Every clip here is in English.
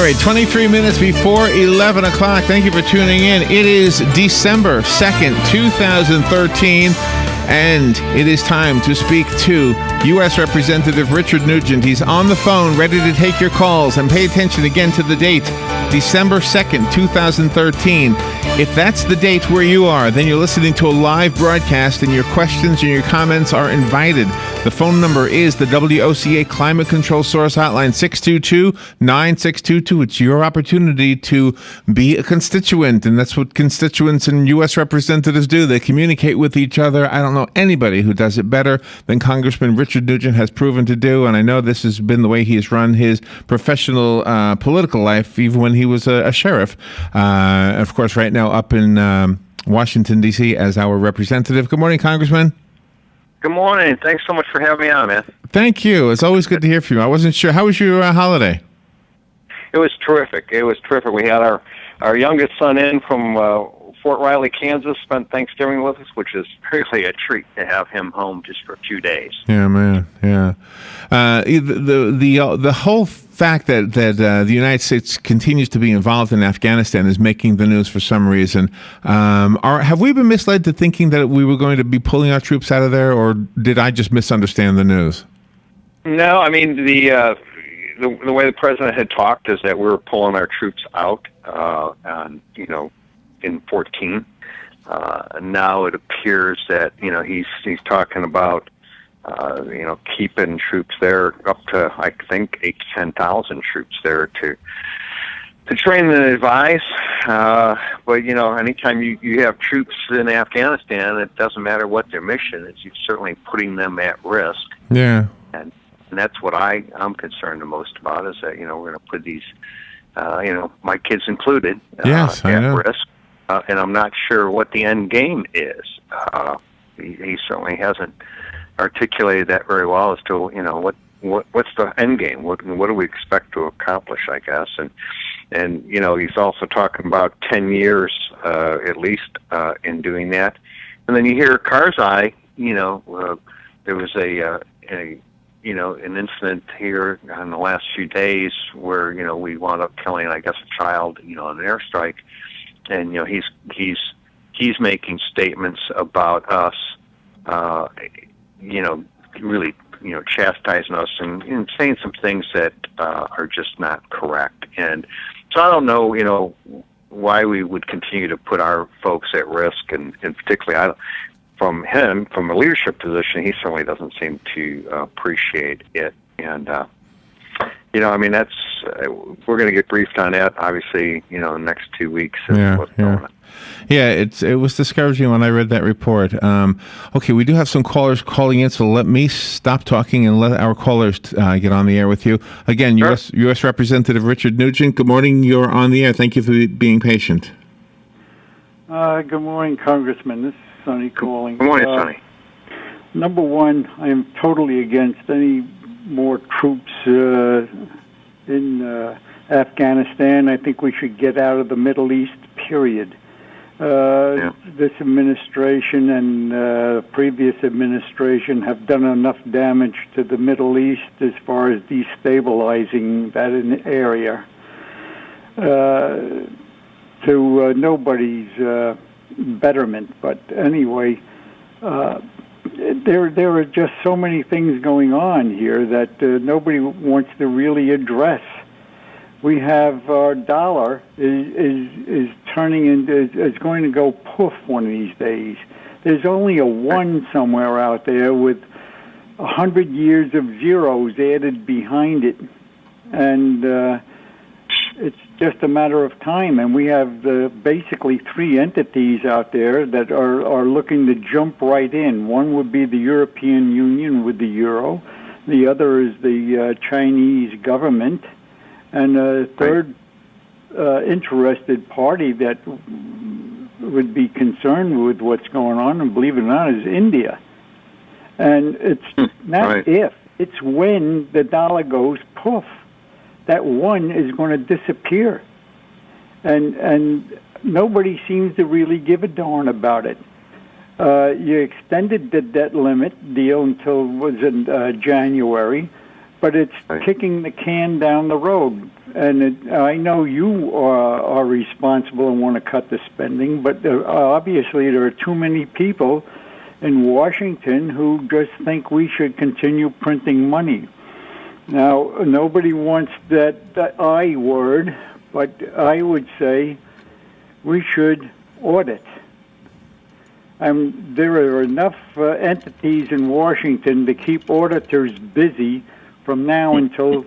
right, 23 minutes before 11 o'clock. Thank you for tuning in. It is December 2nd, 2013, and it is time to speak to U.S. Representative Richard Nugent. He's on the phone, ready to take your calls. And pay attention again to the date, December 2nd, 2013. If that's the date where you are, then you're listening to a live broadcast, and your questions and your comments are invited. The phone number is the WOCA Climate Control Source Hotline, 622-9622. It's your opportunity to be a constituent, and that's what constituents and U.S. representatives do. They communicate with each other. I don't know anybody who does it better than Congressman Richard Nugent has proven to do, and I know this has been the way he has run his professional political life, even when he was a sheriff. Of course, right now up in Washington, D.C. as our representative. Good morning, Congressman. Good morning. Thanks so much for having me on, man. Thank you. It's always good to hear from you. I wasn't sure. How was your holiday? It was terrific. We had our youngest son in from Fort Riley, Kansas, spent Thanksgiving with us, which is really a treat to have him home just for a few days. Yeah, man. Yeah. The whole fact that the United States continues to be involved in Afghanistan is making the news for some reason. Have we been misled to thinking that we were going to be pulling our troops out of there, or did I just misunderstand the news? No, I mean the way the president had talked is that we were pulling our troops out, in 14. Now it appears that he's talking about keeping troops there up to, I think, 8,000 to 10,000 troops there to train and advise. But anytime you have troops in Afghanistan, it doesn't matter what their mission is. You're certainly putting them at risk. Yeah. And that's what I'm concerned the most about, is that we're going to put these, my kids included, yes, at risk. And I'm not sure what the end game is. He certainly hasn't articulated that very well as to what's the end game. What do we expect to accomplish? I guess, and he's also talking about 10 years at least in doing that. And then you hear Karzai. There was an incident here in the last few days where we wound up killing, I guess, a child in an airstrike. And he's making statements about us, really chastising us and saying some things that are just not correct. And so I don't know, why we would continue to put our folks at risk, and particularly from a leadership position, he certainly doesn't seem to appreciate it. And that's we're going to get briefed on that, obviously, in the next 2 weeks. What's going on. Yeah, it was discouraging when I read that report. Okay, we do have some callers calling in, so let me stop talking and let our callers get on the air with you. Again, sure. U.S. Representative Richard Nugent, good morning. You're on the air. Thank you for being patient. Good morning, Congressman. This is Sonny calling. Good morning, Sonny. Number one, I am totally against any more troops in Afghanistan. I think we should get out of the Middle East, period. This administration and previous administration have done enough damage to the Middle East as far as destabilizing that area to nobody's betterment. But anyway, there are just so many things going on here that nobody wants to really address. We have our dollar is turning into, is going to go poof one of these days. There's only a one somewhere out there with 100 years of zeros added behind it, and it's just a matter of time. And we have basically three entities out there that are looking to jump right in. One would be the European Union with the euro. The other is the Chinese government. And a third interested party that would be concerned with what's going on, and believe it or not, is India. And it's not if, it's when the dollar goes poof. That one is going to disappear. And nobody seems to really give a darn about it. You extended the debt limit deal until, was in January, but it's kicking the can down the road. and I know you are responsible and want to cut the spending, but obviously there are too many people in Washington who just think we should continue printing money. Now, nobody wants that I word, but I would say we should audit. There are enough entities in Washington to keep auditors busy from now until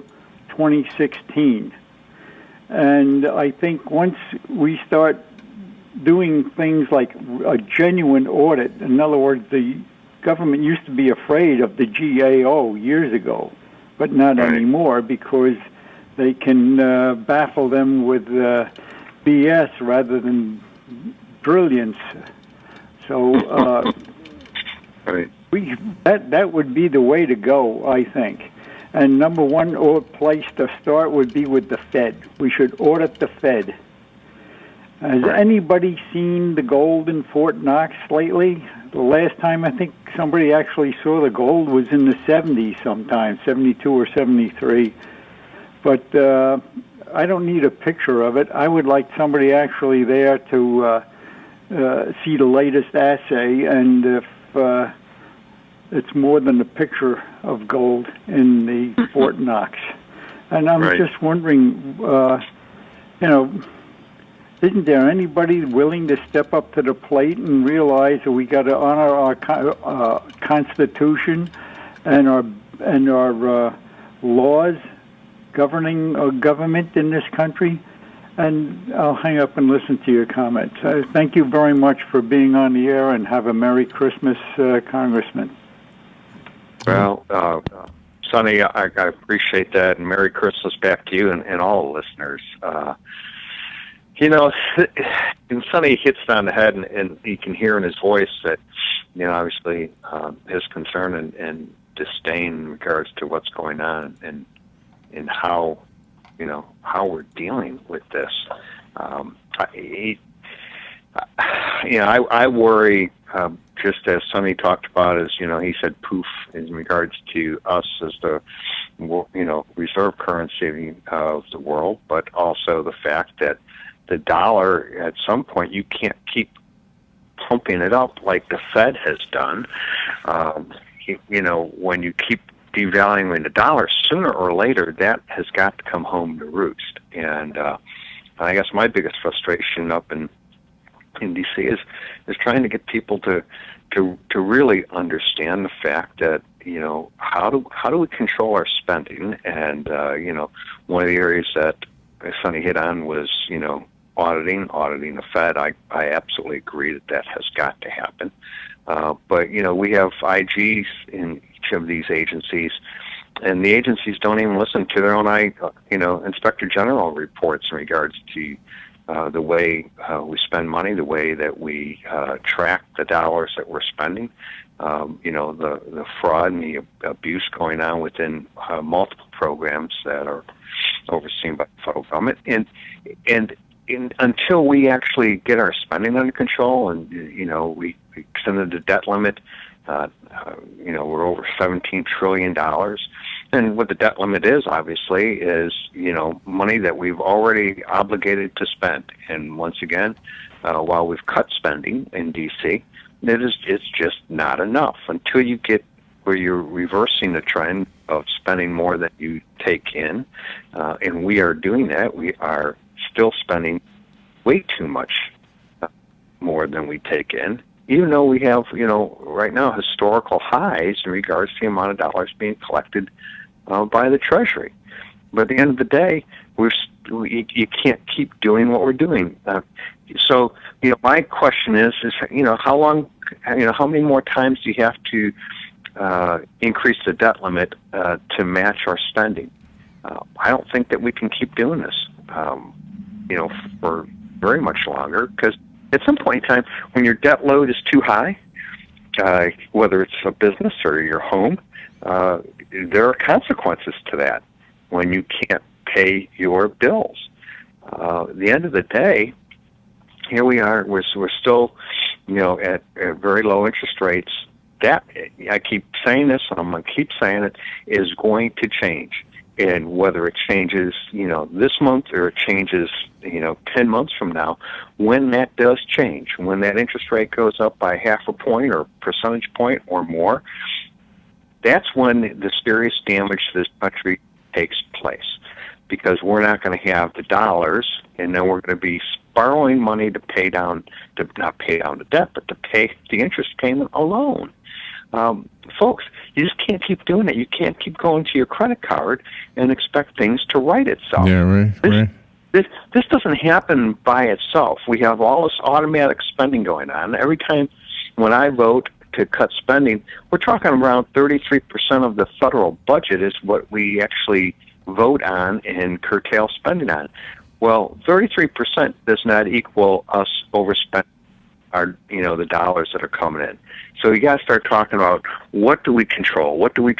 2016. And I think once we start doing things like a genuine audit, in other words, the government used to be afraid of the GAO years ago, but not anymore, because they can baffle them with BS rather than brilliance. So that would be the way to go, I think. And number one place to start would be with the Fed. We should audit the Fed. Has anybody seen the gold in Fort Knox lately? The last time I think somebody actually saw the gold was in the 70s sometime, 72 or 73. But I don't need a picture of it. I would like somebody actually there to see the latest assay, and if it's more than a picture of gold in the Fort Knox. And I'm just wondering, isn't there anybody willing to step up to the plate and realize that we got to honor our Constitution and our laws governing government in this country? And I'll hang up and listen to your comments. Thank you very much for being on the air, and have a Merry Christmas, Congressman. Well, Sonny, I appreciate that, and Merry Christmas back to you and all the listeners. And Sonny hits it on the head, and you can hear in his voice that, obviously his concern and disdain in regards to what's going on and how, how we're dealing with this. I worry, just as Sonny talked about, he said poof in regards to us as the, reserve currency of the world, but also the fact that the dollar, at some point, you can't keep pumping it up like the Fed has done. When you keep devaluing the dollar, sooner or later, that has got to come home to roost. And I guess my biggest frustration up in D.C. is trying to get people to really understand the fact that, how do we control our spending? And one of the areas that Sonny hit on was auditing the Fed. I absolutely agree that has got to happen. But we have IGs in each of these agencies, and the agencies don't even listen to their own Inspector General reports in regards to the way we spend money, the way that we track the dollars that we're spending, the fraud and the abuse going on within multiple programs that are overseen by the federal government. And until we actually get our spending under control and, we extended the debt limit, we're over $17 trillion. And what the debt limit is, obviously, is, money that we've already obligated to spend. And once again, while we've cut spending in D.C., it's just not enough until you get where you're reversing the trend of spending more than you take in. And we are doing that. We are still spending way too much more than we take in, even though we have, right now historical highs in regards to the amount of dollars being collected by the Treasury. But at the end of the day, you can't keep doing what we're doing. So, my question is, how long, how many more times do you have to increase the debt limit to match our spending? I don't think that we can keep doing this, for very much longer, because at some point in time, when your debt load is too high, whether it's a business or your home, there are consequences to that when you can't pay your bills. At the end of the day, here we are, we're still, at very low interest rates. That, I keep saying this, and I'm going to keep saying it, is going to change. And whether it changes, this month or it changes, 10 months from now, when that does change, when that interest rate goes up by half a point or percentage point or more, that's when the serious damage to this country takes place. Because we're not going to have the dollars, and then we're going to be borrowing money to pay down, not pay down the debt, but to pay the interest payment alone. Folks, you just can't keep doing it. You can't keep going to your credit card and expect things to right itself. Yeah, right. This doesn't happen by itself. We have all this automatic spending going on. Every time when I vote to cut spending, we're talking around 33% of the federal budget is what we actually vote on and curtail spending on. Well, 33% does not equal us overspending the dollars that are coming in. So you got to start talking about what do we control, what do we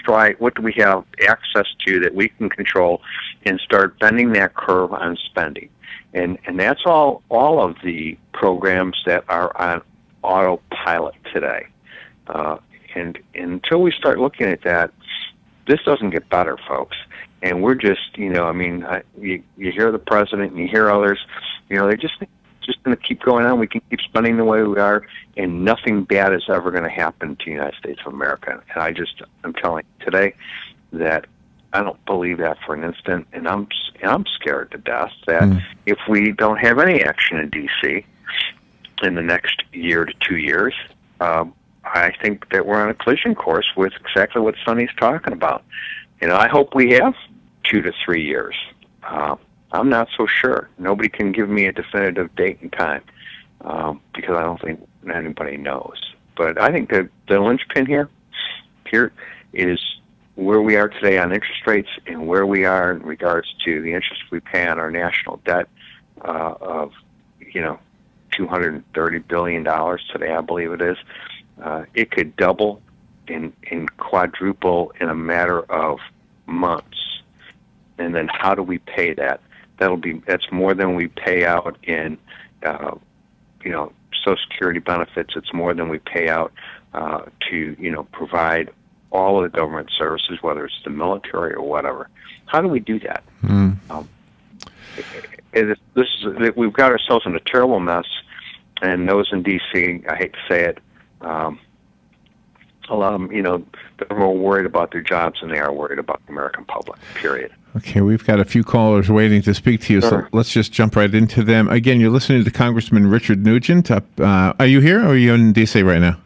have access to that we can control, and start bending that curve on spending. And that's all of the programs that are on autopilot today. And until we start looking at that, this doesn't get better, folks. And we're just, you hear the president and you hear others, they're just going to keep going on. We can keep spending the way we are, and nothing bad is ever going to happen to the United States of America. And I'm telling you today that I don't believe that for an instant, and I'm scared to death that if we don't have any action in D.C. in the next year to 2 years, I think that we're on a collision course with exactly what Sonny's talking about. I hope we have 2 to 3 years. I'm not so sure. Nobody can give me a definitive date and time because I don't think anybody knows. But I think that the linchpin here is where we are today on interest rates and where we are in regards to the interest we pay on our national debt of $230 billion today, I believe it is. It could double and quadruple in a matter of months. And then how do we pay that? That's more than we pay out in Social Security benefits. It's more than we pay out to provide all of the government services, whether it's the military or whatever. How do we do that? We've got ourselves in a terrible mess, and those in D.C., I hate to say it, a lot of them, they're more worried about their jobs than they are worried about the American public, period. Okay, we've got a few callers waiting to speak to you, so let's just jump right into them. Again, you're listening to Congressman Richard Nugent. Are you here, or are you in D.C. right now?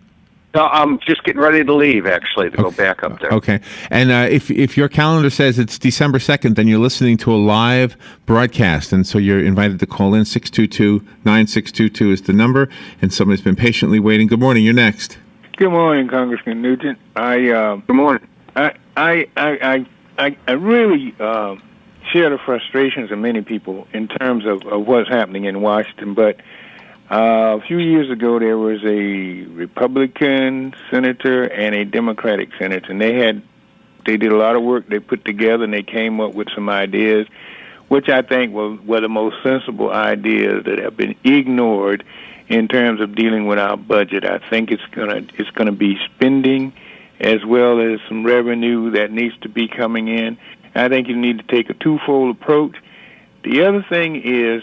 No, I'm just getting ready to leave, actually, to go back up there. Okay. And if your calendar says it's December 2nd, then you're listening to a live broadcast, and so you're invited to call in. 622-9622 is the number, and somebody's been patiently waiting. Good morning. You're next. Good morning, Congressman Nugent. Good morning. I really share the frustrations of many people in terms of what's happening in Washington. But a few years ago, there was a Republican senator and a Democratic senator, and they did a lot of work. They put together and they came up with some ideas, which I think were the most sensible ideas that have been ignored in terms of dealing with our budget. I think it's gonna be spending as well as some revenue that needs to be coming in. I think you need to take a twofold approach. The other thing is,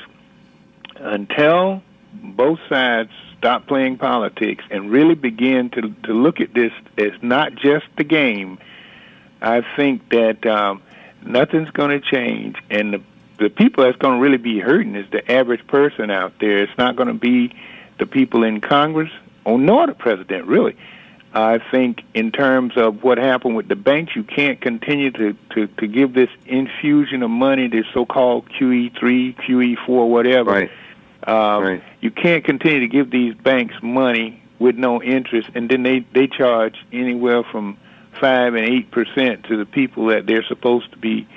until both sides stop playing politics and really begin to look at this as not just the game, I think that nothing's going to change. And the people that's going to really be hurting is the average person out there. It's not going to be the people in Congress or nor the president, really. I think in terms of what happened with the banks, you can't continue to give this infusion of money, this so-called QE3, QE4, whatever. Right. Right. You can't continue to give these banks money with no interest, and then they charge anywhere from 5 and 8% to the people that they're supposed to be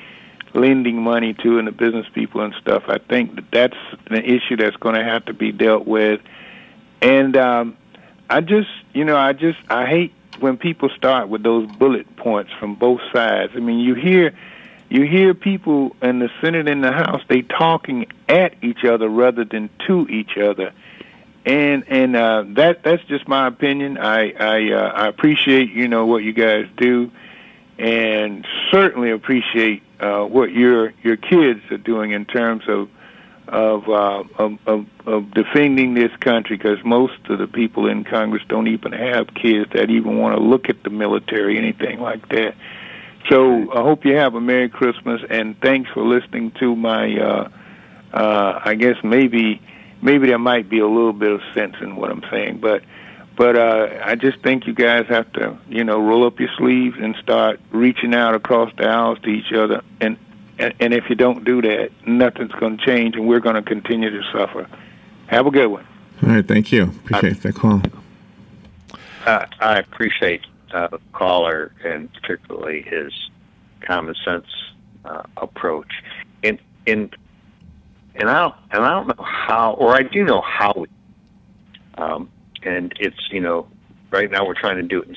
lending money to, and the business people and stuff. I think that's an issue that's going to have to be dealt with. And I hate when people start with those bullet points from both sides. I mean, you hear people in the Senate and the House, they talking at each other rather than to each other, and that's just my opinion. I appreciate what you guys do, and certainly appreciate what your kids are doing in terms of defending this country, because most of the people in Congress don't even have kids that even want to look at the military, anything like that. So I hope you have a Merry Christmas, and thanks for listening to my, I guess maybe there might be a little bit of sense in what I'm saying, but I just think you guys have to, roll up your sleeves and start reaching out across the aisles to each other, and if you don't do that, nothing's going to change, and we're going to continue to suffer. Have a good one. All right, thank you. Appreciate that call. I appreciate the caller, and particularly his common sense approach. And I don't know how, or I do know how. And it's right now we're trying to do it in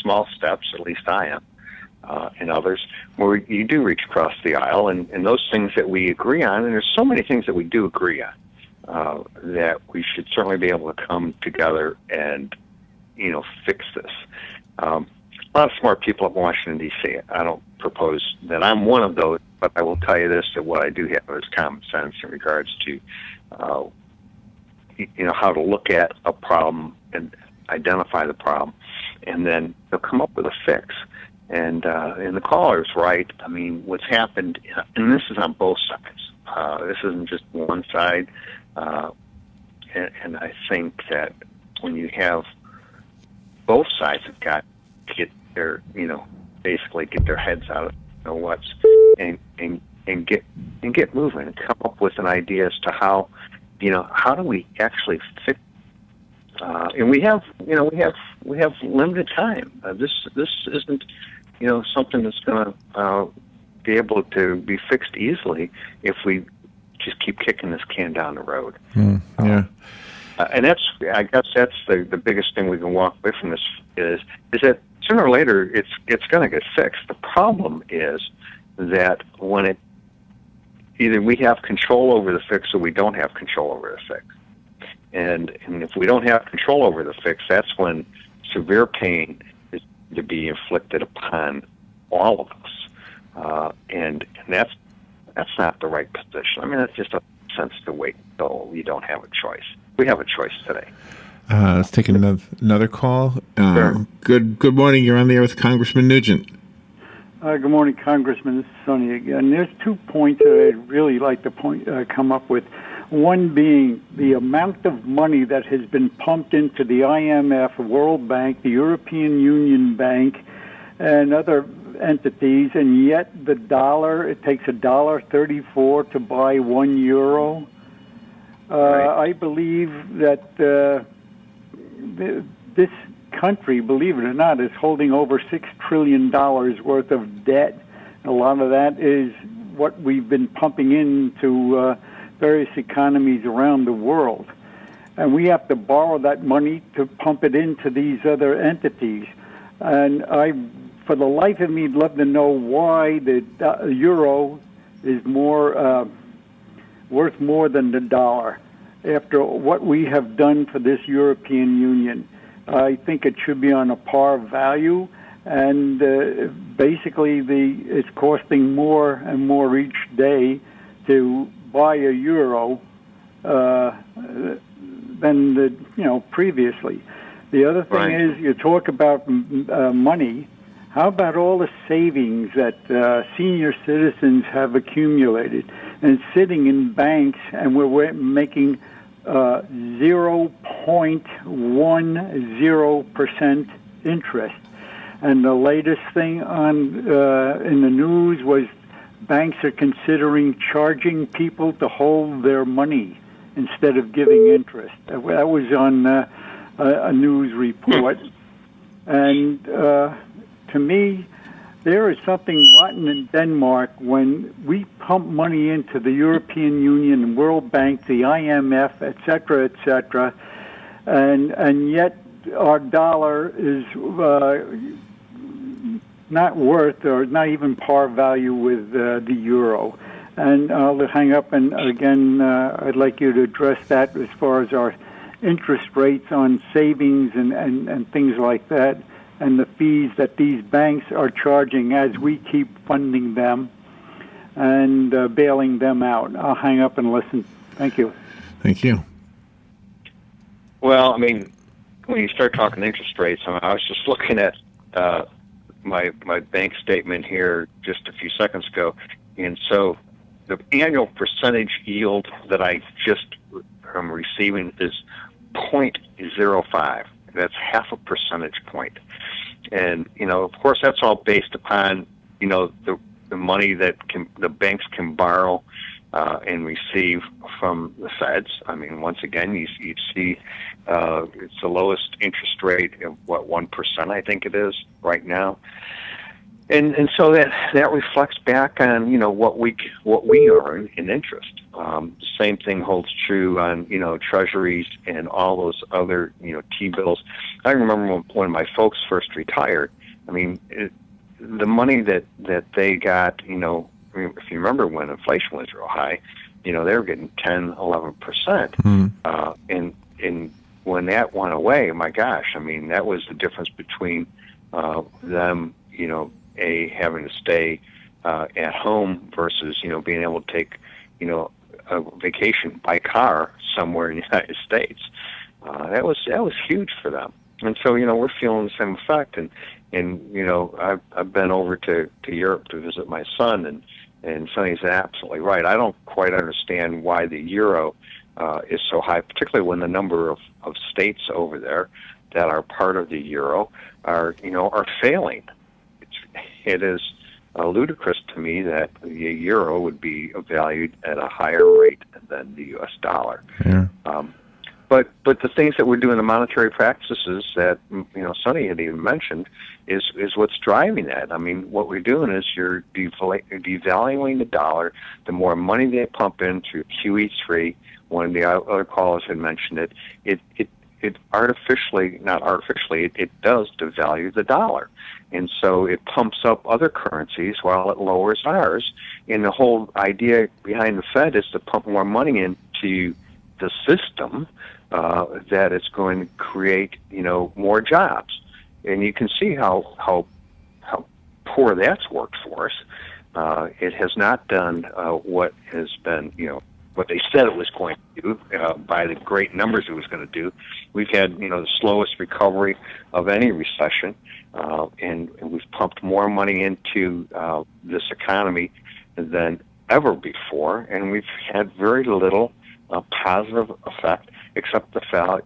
small steps. At least I am. And others, where you do reach across the aisle, and those things that we agree on, and there's so many things that we do agree on, that we should certainly be able to come together and, fix this. A lot of smart people in Washington, D.C., I don't propose that I'm one of those, but I will tell you this, that what I do have is common sense in regards to, how to look at a problem and identify the problem, and then they'll come up with a fix. And the caller's right. I mean, what's happened, and this is on both sides. This isn't just one side. And I think that when you have both sides have got to get their, basically get their heads out of what's and get moving and come up with an idea as to how do we actually fix. And we have limited time. This isn't, something that's going to be able to be fixed easily if we just keep kicking this can down the road. Yeah. And I guess that's the biggest thing we can walk away from this is that sooner or later it's going to get fixed. The problem is that when either we have control over the fix or we don't have control over the fix. And if we don't have control over the fix, that's when severe pain is to be inflicted upon all of us. And that's not the right position. I mean, that's just a sense to wait until you don't have a choice. We have a choice today. Let's take another call. Sure. Good morning. You're on the air with Congressman Nugent. Good morning, Congressman. This is Sonny again. There's 2 points that I'd really like to come up with. One being the amount of money that has been pumped into the IMF, World Bank, the European Union Bank, and other entities, and yet the dollar, it takes $1.34 to buy €1. Right. I believe that this country, believe it or not, is holding over $6 trillion worth of debt. A lot of that is what we've been pumping into various economies around the world. And we have to borrow that money to pump it into these other entities. And for the life of me, I'd love to know why the euro is worth more than the dollar after what we have done for this European Union. I think it should be on a par value, and basically it's costing more and more each day to buy a euro than previously. The other thing Right. is, you talk about money. How about all the savings that senior citizens have accumulated and sitting in banks, and we're making 0.10% interest? And the latest thing in the news was banks are considering charging people to hold their money instead of giving interest. That was on a news report. And to me, there is something rotten in Denmark when we pump money into the European Union and World Bank, the IMF, et cetera, and yet our dollar is not worth or not even par value with the euro. And I'll hang up, and again, I'd like you to address that as far as our interest rates on savings and things like that, and the fees that these banks are charging as we keep funding them. and bailing them out. I'll hang up and listen. Thank you. Thank you. Well, I mean, when you start talking interest rates, I was just looking at my bank statement here just a few seconds ago, and so the annual percentage yield that I just am receiving is 0.05. That's half a percentage point. And, of course, that's all based upon, the money that the banks can borrow and receive from the feds. I mean, once again, you see it's the lowest interest rate of, 1%, I think it is right now. And so that reflects back on, what we earn in interest. The same thing holds true on, treasuries and all those other, T-bills. I remember when my folks first retired, I mean, the money that they got, if you remember when inflation was real high, they were getting 10, 11%. And when that went away, my gosh, I mean, that was the difference between them, having to stay at home versus, being able to take, a vacation by car somewhere in the United States. That was huge for them. And so, we're feeling the same effect. And I've been over to Europe to visit my son, and Sonny's absolutely right. I don't quite understand why the euro is so high, particularly when the number of states over there that are part of the euro are failing. It is ludicrous to me that the euro would be valued at a higher rate than the U.S. dollar. Yeah. But the things that we're doing, the monetary practices that Sonny had even mentioned, is what's driving that. I mean, what we're doing is you're devaluing the dollar. The more money they pump in through QE3, one of the other callers had mentioned it. It artificially, not artificially, it does devalue the dollar. And so it pumps up other currencies while it lowers ours. And the whole idea behind the Fed is to pump more money into the system that it's going to create, more jobs. And you can see how poor that's worked for us. It has not done what has been, what they said it was going to do by the great numbers it was going to do. We've had, the slowest recovery of any recession, and we've pumped more money into this economy than ever before, and we've had very little positive effect except the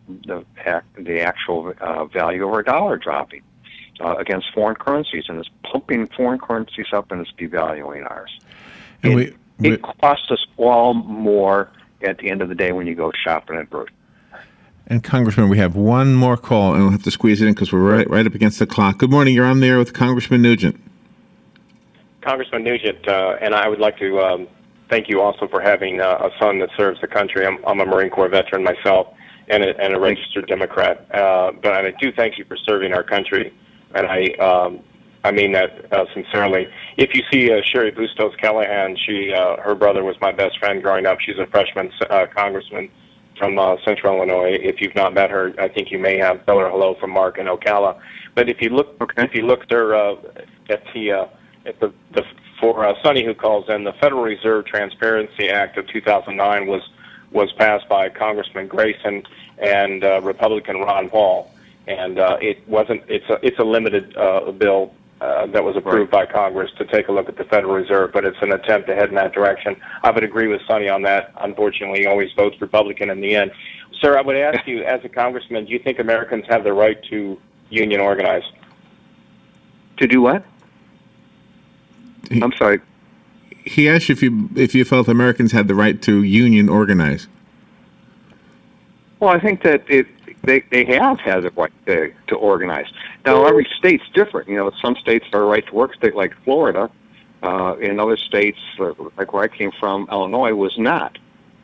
actual value of our dollar dropping against foreign currencies, and it's pumping foreign currencies up and it's devaluing ours. And it costs us all more at the end of the day when you go shopping at grocery. And Congressman, we have one more call, and we'll have to squeeze it in because we're right up against the clock. Good morning. You're on there with Congressman Nugent. Congressman Nugent, and I would like to thank you also for having a son that serves the country. I'm a Marine Corps veteran myself and a registered Democrat, but I do thank you for serving our country, and I mean that sincerely. If you see Sherry Bustos Callahan, her brother was my best friend growing up. She's a freshman congressman from Central Illinois. If you've not met her, I think you may have. Tell her hello from Mark and Ocala. But if you look, for Sonny who calls in, the Federal Reserve Transparency Act of 2009 was passed by Congressman Grayson and Republican Ron Paul, and it's a limited bill that was approved by Congress to take a look at the Federal Reserve, but it's an attempt to head in that direction. I would agree with Sonny on that. Unfortunately, he always votes Republican in the end. Sir, I would ask you, as a congressman, do you think Americans have the right to union organize? To do what? I'm sorry. He asked if you felt Americans had the right to union organize. Well, I think that they have had the right to organize. Now, every state's different. Some states are a right to work state, like Florida. In other states, like where I came from, Illinois, was not.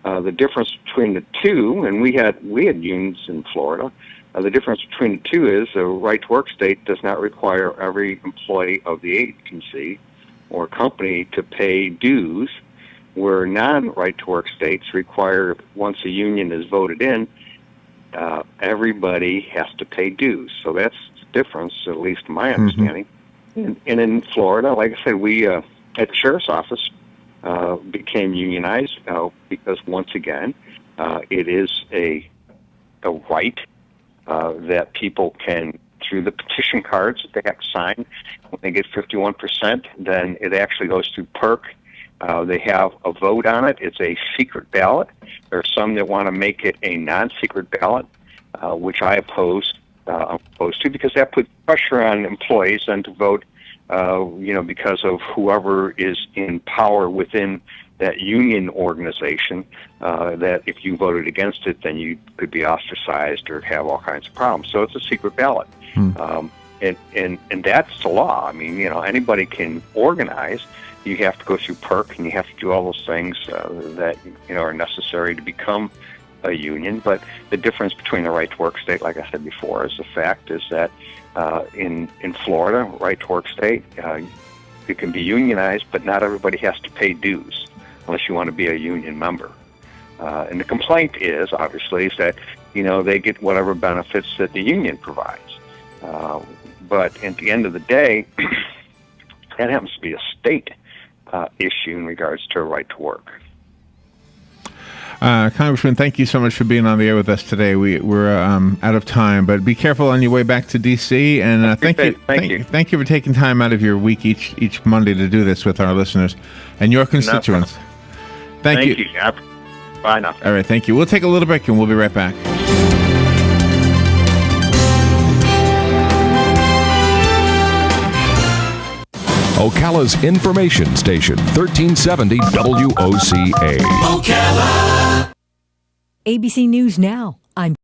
The difference between the two, and we had unions in Florida. The difference between the two is a right to work state does not require every employee of the agency or company to pay dues, where non-right to work states require, once a union is voted in, everybody has to pay dues. So that's the difference, at least in my understanding. And in Florida, like I said, we at the sheriff's office, became unionized because, once again, it is a right that people can, through the petition cards that they have to sign. When they get 51%, then it actually goes through PERC. They have a vote on it. It's a secret ballot. There are some that want to make it a non-secret ballot, which I'm opposed to, because that puts pressure on employees then to vote, because of whoever is in power within that union organization, that if you voted against it, then you could be ostracized or have all kinds of problems. So it's a secret ballot. And that's the law. I mean, anybody can organize. You have to go through PERC, and you have to do all those things that are necessary to become a union. But the difference between the right-to-work state, like I said before, is the fact is that in Florida, right-to-work state, you can be unionized, but not everybody has to pay dues unless you want to be a union member. And the complaint is, obviously, is that they get whatever benefits that the union provides. But at the end of the day, that happens to be a state issue in regards to a right to work. Congressman, thank you so much for being on the air with us today. We're out of time, but be careful on your way back to D.C. And thank you for taking time out of your week each Monday to do this with our listeners and your constituents. Thank you. Bye now. All right, thank you. We'll take a little break and we'll be right back. Ocala's information station, 1370 WOCA. ABC News Now. I'm